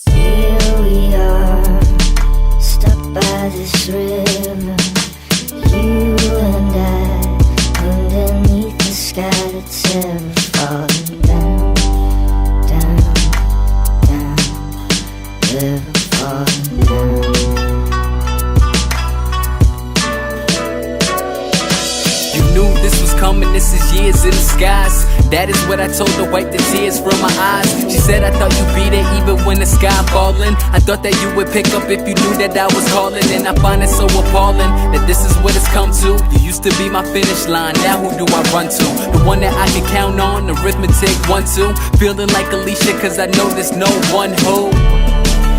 Here we are, stuck by this river. You and I, underneath the sky that's ever falling down, down, down, ever falling down. You knew this was coming, this is years in disguise. That is what I told her, wipe the tears from my eyes. She said, I thought you'd be there even when the sky falling. I thought that you would pick up if you knew that I was calling. And I find it so appalling that this is what it's come to. You used to be my finish line, now who do I run to? The one that I can count on, arithmetic 1, 2. Feeling like Alicia cause I know there's no one who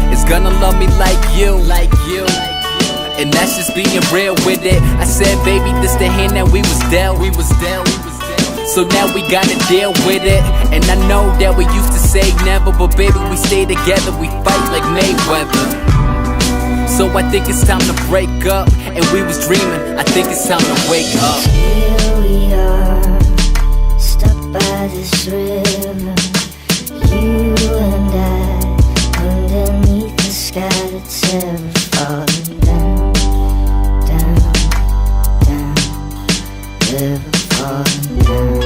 is gonna love me like you, like you. And that's just being real with it. I said, baby, this the hand that we was dealt. So now we gotta deal with it. And I know that we used to say never, but baby, we stay together, we fight like Mayweather. So I think it's time to break up. And we was dreaming, I think it's time to wake up. Here we are, stuck by this river. You and I, underneath the sky that's ever falling down, down, down, ever falling down.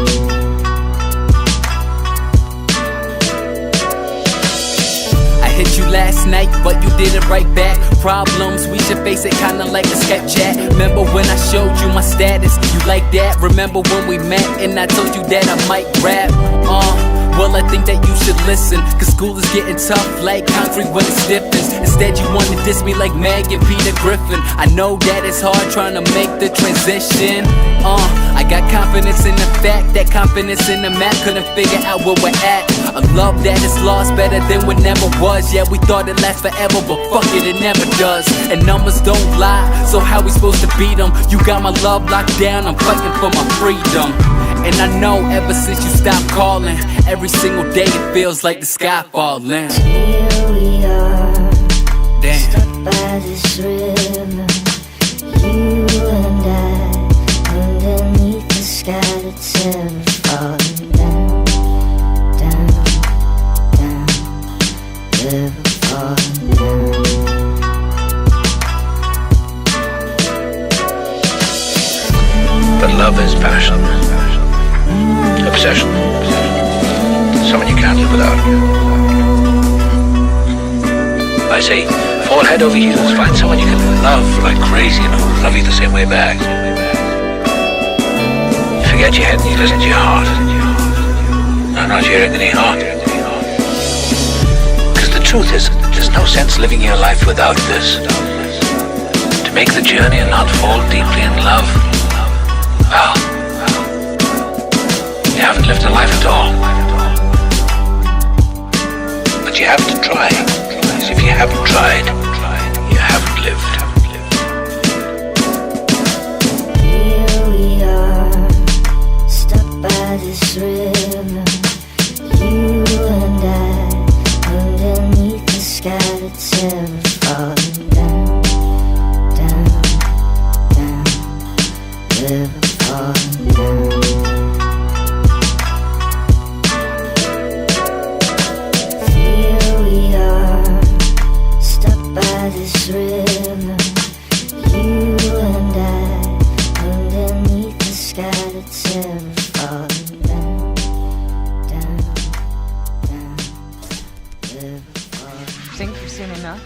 I hit you last night, but you did it right back. Problems, we should face it kinda like a Skype chat. Remember when I showed you my status? You like that? Remember when we met and I told you that I might rap? Well, I think that you should listen, cause school is getting tough like concrete when it stiffens. Instead you wanna diss me like Meg and Peter Griffin. I know that it's hard trying to make the transition. I got confidence in the fact that confidence in the map couldn't figure out where we're at. A love that is lost better than what never was. Yeah, we thought it lasts forever, but fuck it, it never does. And numbers don't lie, so how we supposed to beat them? You got my love locked down, I'm fighting for my freedom. And I know ever since you stopped calling, every single day it feels like the sky falling. Here we are, damn, stuck by this river. You and I, underneath the sky that's ever falling down, down, down, ever falling down. But love is passion, obsession, someone you can't live without. I say, fall head over heels, find someone you can love like crazy and who'll love you the same way back. Forget your head and you listen to your heart. I'm not hearing any heart. Because the truth is, there's no sense living your life without this. To make the journey and not fall deeply in love, well, you haven't lived a life at all. But you have to try. Because if you haven't tried, you haven't lived. Here we are, stuck by this river. You and I, underneath the sky that's ever falling down, down, down, ever falling down. Here we are, stuck by this river. You and I, underneath the sky that's ever falling down, down, down, ever falling. Think you've seen enough?